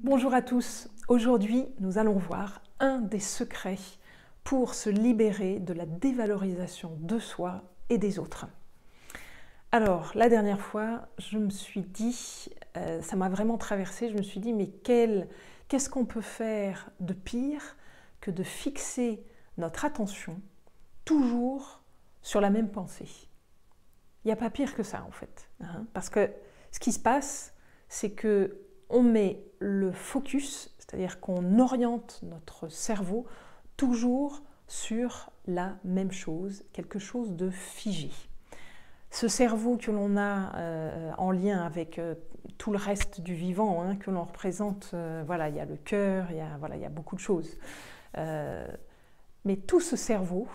Bonjour à tous, aujourd'hui nous allons voir un des secrets pour se libérer de la dévalorisation de soi et des autres. Alors la dernière fois je me suis dit, ça m'a vraiment traversée, je me suis dit mais qu'est-ce qu'on peut faire de pire que de fixer notre attention toujours sur la même pensée. Il n'y a pas pire que ça en fait, parce que ce qui se passe c'est que on met le focus, c'est-à-dire qu'on oriente notre cerveau toujours sur la même chose, quelque chose de figé. Ce cerveau que l'on a en lien avec tout le reste du vivant, que l'on représente, voilà, il y a le cœur, il y a beaucoup de choses. Mais tout ce cerveau,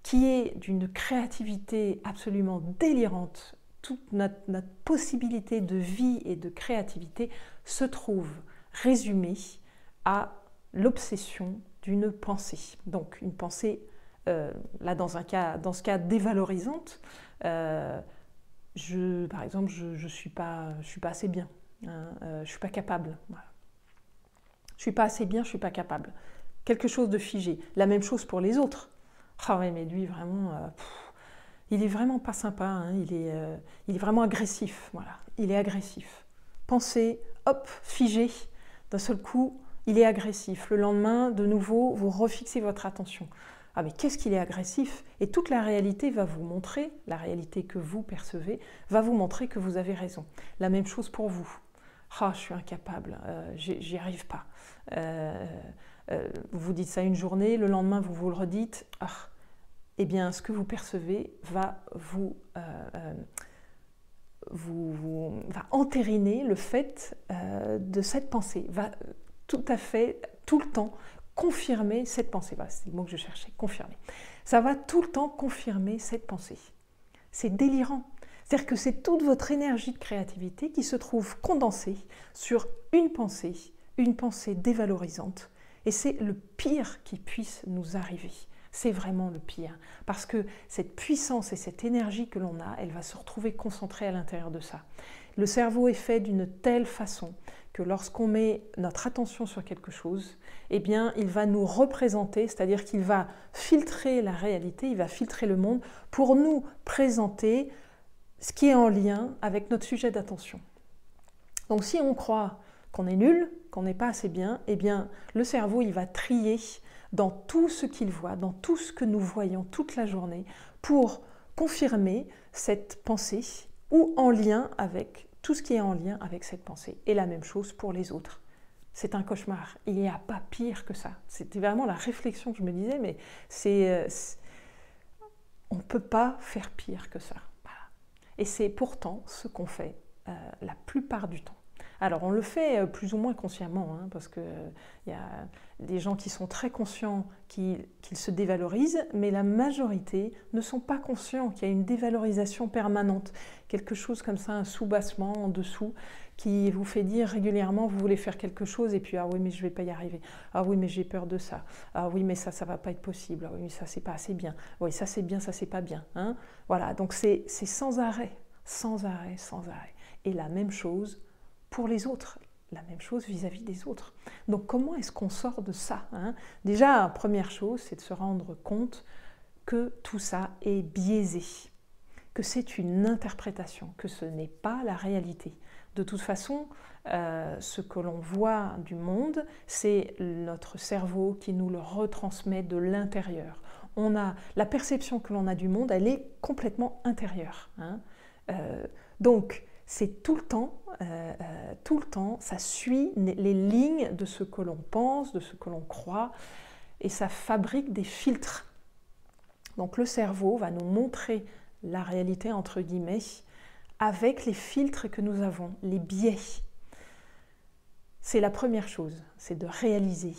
qui est d'une créativité absolument délirante, toute notre possibilité de vie et de créativité se trouve résumée à l'obsession d'une pensée. Donc une pensée, là dans ce cas dévalorisante, par exemple je suis pas assez bien, je suis pas capable. Voilà. Je suis pas assez bien, je suis pas capable. Quelque chose de figé. La même chose pour les autres. Ah ouais, mais lui vraiment... il est vraiment pas sympa, il est vraiment agressif, voilà, il est agressif. Pensez, hop, figé, d'un seul coup, il est agressif. Le lendemain, de nouveau, vous refixez votre attention. Ah mais qu'est-ce qu'il est agressif? Et toute la réalité va vous montrer, la réalité que vous percevez, va vous montrer que vous avez raison. La même chose pour vous. Ah, je suis incapable, j'y arrive pas. Vous vous dites ça une journée, le lendemain, vous le redites, ah, eh bien, ce que vous percevez va va entériner le fait de cette pensée, va tout à fait, tout le temps, confirmer cette pensée. Voilà, c'est le mot que je cherchais, confirmer. Ça va tout le temps confirmer cette pensée. C'est délirant. C'est-à-dire que c'est toute votre énergie de créativité qui se trouve condensée sur une pensée dévalorisante. Et c'est le pire qui puisse nous arriver. C'est vraiment le pire, parce que cette puissance et cette énergie que l'on a, elle va se retrouver concentrée à l'intérieur de ça. Le cerveau est fait d'une telle façon que lorsqu'on met notre attention sur quelque chose, eh bien, il va nous représenter, c'est-à-dire qu'il va filtrer la réalité, il va filtrer le monde pour nous présenter ce qui est en lien avec notre sujet d'attention. Donc si on croit qu'on est nul, qu'on n'est pas assez bien, eh bien, le cerveau, il va trier dans tout ce qu'il voit, dans tout ce que nous voyons toute la journée, pour confirmer cette pensée ou en lien avec tout ce qui est en lien avec cette pensée. Et la même chose pour les autres. C'est un cauchemar. Il n'y a pas pire que ça. C'était vraiment la réflexion que je me disais, mais on ne peut pas faire pire que ça. Voilà. Et c'est pourtant ce qu'on fait la plupart du temps. Alors on le fait plus ou moins consciemment, parce qu'il y a des gens qui sont très conscients qu'ils se dévalorisent, mais la majorité ne sont pas conscients qu'il y a une dévalorisation permanente, quelque chose comme ça, un soubassement en dessous, qui vous fait dire régulièrement vous voulez faire quelque chose et puis ah oui mais je ne vais pas y arriver, ah oui mais j'ai peur de ça, ah oui mais ça ne va pas être possible, ah oui mais ça c'est pas assez bien, oui ça c'est bien, ça c'est pas bien. Voilà, donc c'est sans arrêt, sans arrêt, sans arrêt. Et la même chose pour les autres, la même chose vis-à-vis des autres. Donc comment est-ce qu'on sort de ça? Déjà, première chose, c'est de se rendre compte que tout ça est biaisé, que c'est une interprétation, que ce n'est pas la réalité. De toute façon, ce que l'on voit du monde, c'est notre cerveau qui nous le retransmet de l'intérieur. La perception que l'on a du monde, elle est complètement intérieure. Donc, c'est tout le temps, ça suit les lignes de ce que l'on pense, de ce que l'on croit, et ça fabrique des filtres. Donc le cerveau va nous montrer la réalité, entre guillemets, avec les filtres que nous avons, les biais. C'est la première chose, c'est de réaliser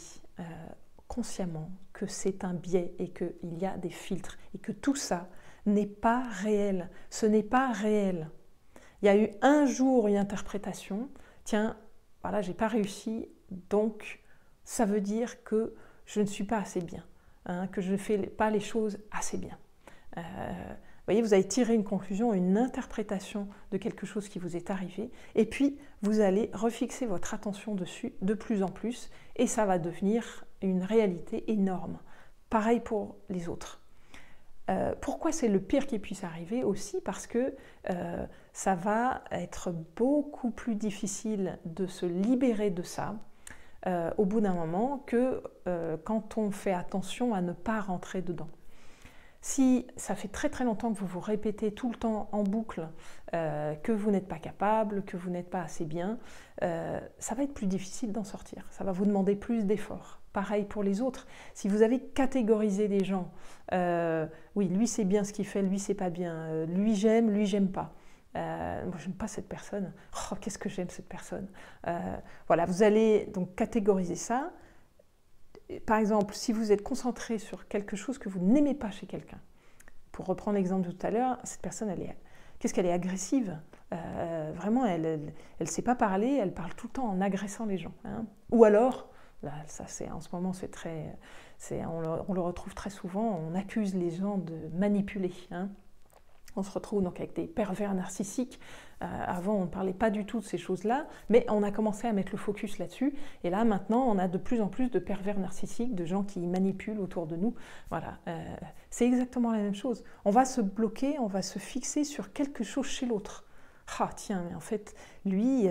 consciemment que c'est un biais et qu'il y a des filtres, et que tout ça n'est pas réel, ce n'est pas réel. Il y a eu un jour une interprétation, tiens, voilà, j'ai pas réussi, donc ça veut dire que je ne suis pas assez bien, que je ne fais pas les choses assez bien. Vous voyez, vous allez tirer une conclusion, une interprétation de quelque chose qui vous est arrivé, et puis vous allez refixer votre attention dessus de plus en plus, et ça va devenir une réalité énorme. Pareil pour les autres. Pourquoi c'est le pire qui puisse arriver aussi? Parce que ça va être beaucoup plus difficile de se libérer de ça au bout d'un moment que quand on fait attention à ne pas rentrer dedans. Si ça fait très très longtemps que vous vous répétez tout le temps en boucle que vous n'êtes pas capable, que vous n'êtes pas assez bien, ça va être plus difficile d'en sortir. Ça va vous demander plus d'efforts. Pareil pour les autres. Si vous avez catégorisé des gens, oui, lui c'est bien ce qu'il fait, lui c'est pas bien, lui j'aime pas. Moi j'aime pas cette personne, oh, qu'est-ce que j'aime cette personne. Voilà, vous allez donc catégoriser ça. Par exemple, si vous êtes concentré sur quelque chose que vous n'aimez pas chez quelqu'un, pour reprendre l'exemple de tout à l'heure, cette personne, qu'est-ce qu'elle est agressive, vraiment, elle ne sait pas parler, elle parle tout le temps en agressant les gens. Hein. Ou alors, là, ça en ce moment, on le retrouve très souvent, on accuse les gens de manipuler. Hein. On se retrouve donc avec des pervers narcissiques. Avant, on ne parlait pas du tout de ces choses-là, mais on a commencé à mettre le focus là-dessus. Et là, maintenant, on a de plus en plus de pervers narcissiques, de gens qui manipulent autour de nous. Voilà, c'est exactement la même chose. On va se bloquer, on va se fixer sur quelque chose chez l'autre. Ah tiens, mais en fait, lui,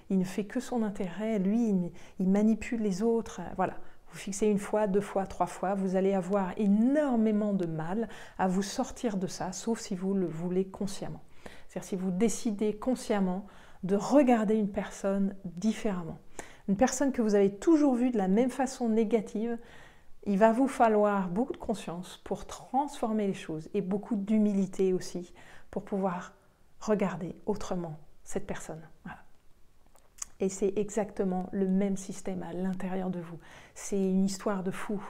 il ne fait que son intérêt, lui, il manipule les autres. Voilà. Vous fixez une fois, 2 fois, 3 fois, vous allez avoir énormément de mal à vous sortir de ça, sauf si vous le voulez consciemment. C'est-à-dire si vous décidez consciemment de regarder une personne différemment. Une personne que vous avez toujours vue de la même façon négative, il va vous falloir beaucoup de conscience pour transformer les choses et beaucoup d'humilité aussi pour pouvoir regarder autrement cette personne. Voilà. Et c'est exactement le même système à l'intérieur de vous. C'est une histoire de fou.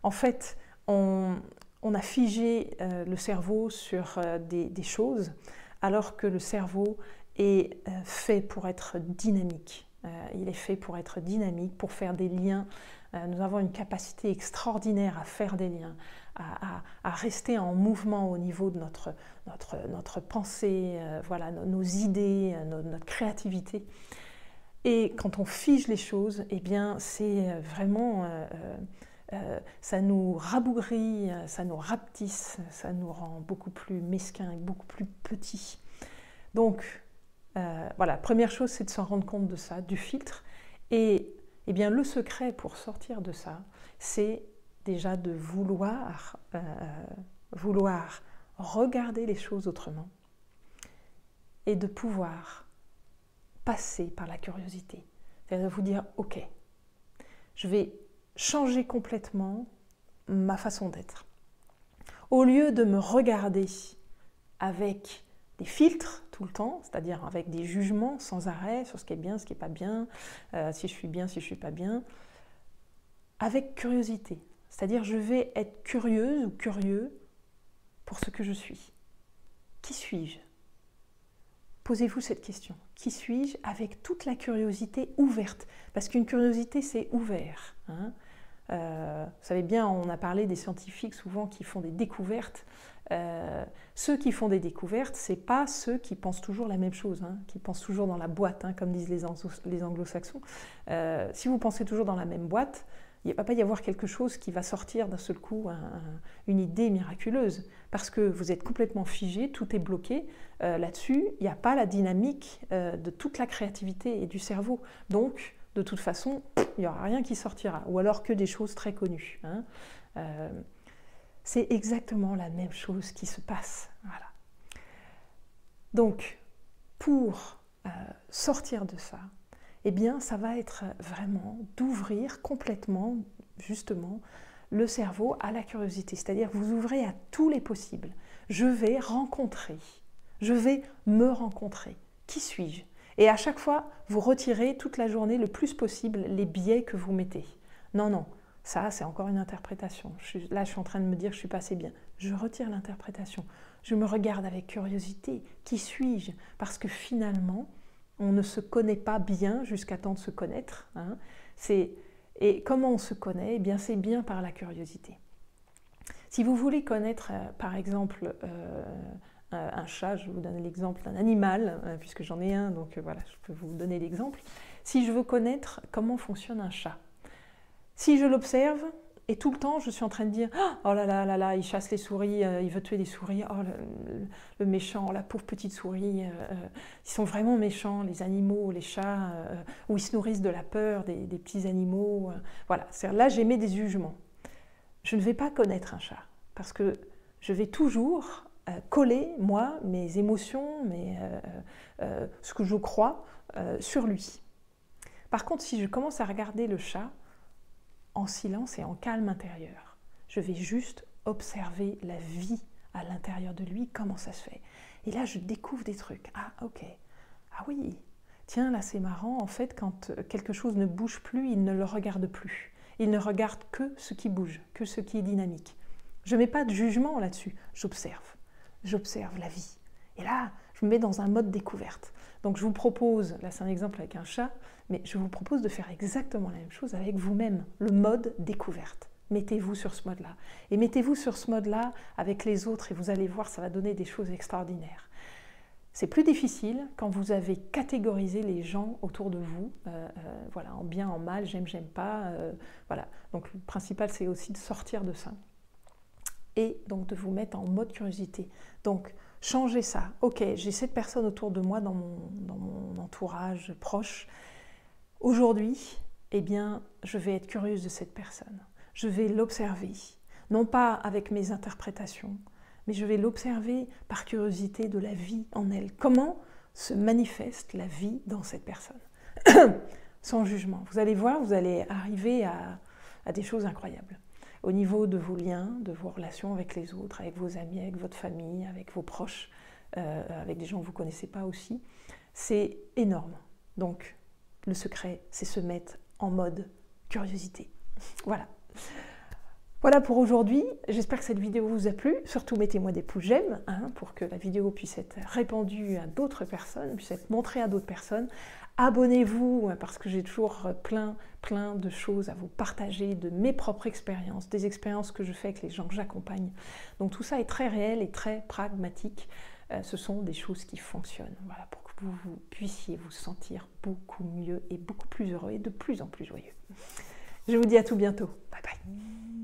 En fait, on a figé le cerveau sur des choses, alors que le cerveau est fait pour être dynamique. Il est fait pour être dynamique, pour faire des liens. Nous avons une capacité extraordinaire à faire des liens, à rester en mouvement au niveau de notre pensée, voilà, nos idées, notre créativité. Et quand on fige les choses, eh bien, c'est vraiment... ça nous rabougrit, ça nous rapetisse, ça nous rend beaucoup plus mesquins et beaucoup plus petits. Donc, voilà, première chose, c'est de s'en rendre compte de ça, du filtre. Et eh bien, le secret pour sortir de ça, c'est déjà de vouloir regarder les choses autrement et de pouvoir passer par la curiosité. C'est-à-dire de vous dire, ok, je vais changer complètement ma façon d'être. Au lieu de me regarder avec des filtres tout le temps, c'est-à-dire avec des jugements sans arrêt sur ce qui est bien, ce qui n'est pas bien, si je suis bien, si je ne suis pas bien, avec curiosité. C'est-à-dire je vais être curieuse ou curieux pour ce que je suis. Qui suis-je? Posez-vous cette question. Qui suis-je? Avec toute la curiosité ouverte. Parce qu'une curiosité, c'est ouvert. Hein. Vous savez bien, on a parlé des scientifiques souvent qui font des découvertes. Ceux qui font des découvertes, ce n'est pas ceux qui pensent toujours la même chose, hein, qui pensent toujours dans la boîte, hein, comme disent les anglo-saxons. Si vous pensez toujours dans la même boîte, il ne va pas y avoir quelque chose qui va sortir d'un seul coup, une idée miraculeuse, parce que vous êtes complètement figé, tout est bloqué. Là-dessus, il n'y a pas la dynamique de toute la créativité et du cerveau. Donc, de toute façon, il n'y aura rien qui sortira, ou alors que des choses très connues. Hein. C'est exactement la même chose qui se passe. Voilà. Donc, pour sortir de ça, eh bien, ça va être vraiment d'ouvrir complètement, justement, le cerveau à la curiosité. C'est-à-dire que vous ouvrez à tous les possibles. Je vais rencontrer, je vais me rencontrer. Qui suis-je? Et à chaque fois, vous retirez toute la journée le plus possible les biais que vous mettez. Non, non, ça, c'est encore une interprétation. Là, je suis en train de me dire que je ne suis pas assez bien. Je retire l'interprétation. Je me regarde avec curiosité. Qui suis-je? Parce que finalement, on ne se connaît pas bien jusqu'à temps de se connaître. Hein. Et comment on se connaît? Eh bien, c'est bien par la curiosité. Si vous voulez connaître, par exemple, un chat, je vais vous donner l'exemple d'un animal, puisque j'en ai un, donc voilà, je peux vous donner l'exemple. Si je veux connaître comment fonctionne un chat, si je l'observe, et tout le temps je suis en train de dire « Oh là là là là, il chasse les souris, il veut tuer les souris, oh le méchant, la pauvre petite souris, ils sont vraiment méchants, les animaux, les chats, ou ils se nourrissent de la peur des petits animaux. » Voilà, là j'émets des jugements. Je ne vais pas connaître un chat, parce que je vais toujours coller, moi, mes émotions, ce que je crois sur lui. Par contre, si je commence à regarder le chat en silence et en calme intérieur, je vais juste observer la vie à l'intérieur de lui, comment ça se fait. Et là, je découvre des trucs. Ah, ok. Ah oui. Tiens, là, c'est marrant. En fait, quand quelque chose ne bouge plus, il ne le regarde plus. Il ne regarde que ce qui bouge, que ce qui est dynamique. Je ne mets pas de jugement là-dessus. J'observe. J'observe la vie. Et là, je me mets dans un mode découverte. Donc je vous propose, là c'est un exemple avec un chat, mais je vous propose de faire exactement la même chose avec vous-même, le mode découverte. Mettez-vous sur ce mode-là. Et mettez-vous sur ce mode-là avec les autres et vous allez voir, ça va donner des choses extraordinaires. C'est plus difficile quand vous avez catégorisé les gens autour de vous, voilà, en bien, en mal, j'aime, j'aime pas, voilà. Donc le principal c'est aussi de sortir de ça et donc de vous mettre en mode curiosité. Donc changez ça. Ok, j'ai cette personne autour de moi dans mon entourage proche. Aujourd'hui, eh bien, je vais être curieuse de cette personne. Je vais l'observer, non pas avec mes interprétations, mais je vais l'observer par curiosité de la vie en elle. Comment se manifeste la vie dans cette personne? Sans jugement. Vous allez voir, vous allez arriver à des choses incroyables. Au niveau de vos liens, de vos relations avec les autres, avec vos amis, avec votre famille, avec vos proches, avec des gens que vous ne connaissez pas aussi, c'est énorme. Donc, le secret, c'est se mettre en mode curiosité. Voilà. Voilà pour aujourd'hui. J'espère que cette vidéo vous a plu. Surtout, mettez-moi des pouces j'aime pour que la vidéo puisse être répandue à d'autres personnes, puisse être montrée à d'autres personnes. Abonnez-vous parce que j'ai toujours plein de choses à vous partager, de mes propres expériences, des expériences que je fais avec les gens que j'accompagne. Donc tout ça est très réel et très pragmatique. Ce sont des choses qui fonctionnent. Voilà, pour que vous puissiez vous sentir beaucoup mieux et beaucoup plus heureux et de plus en plus joyeux. Je vous dis à tout bientôt. Bye bye.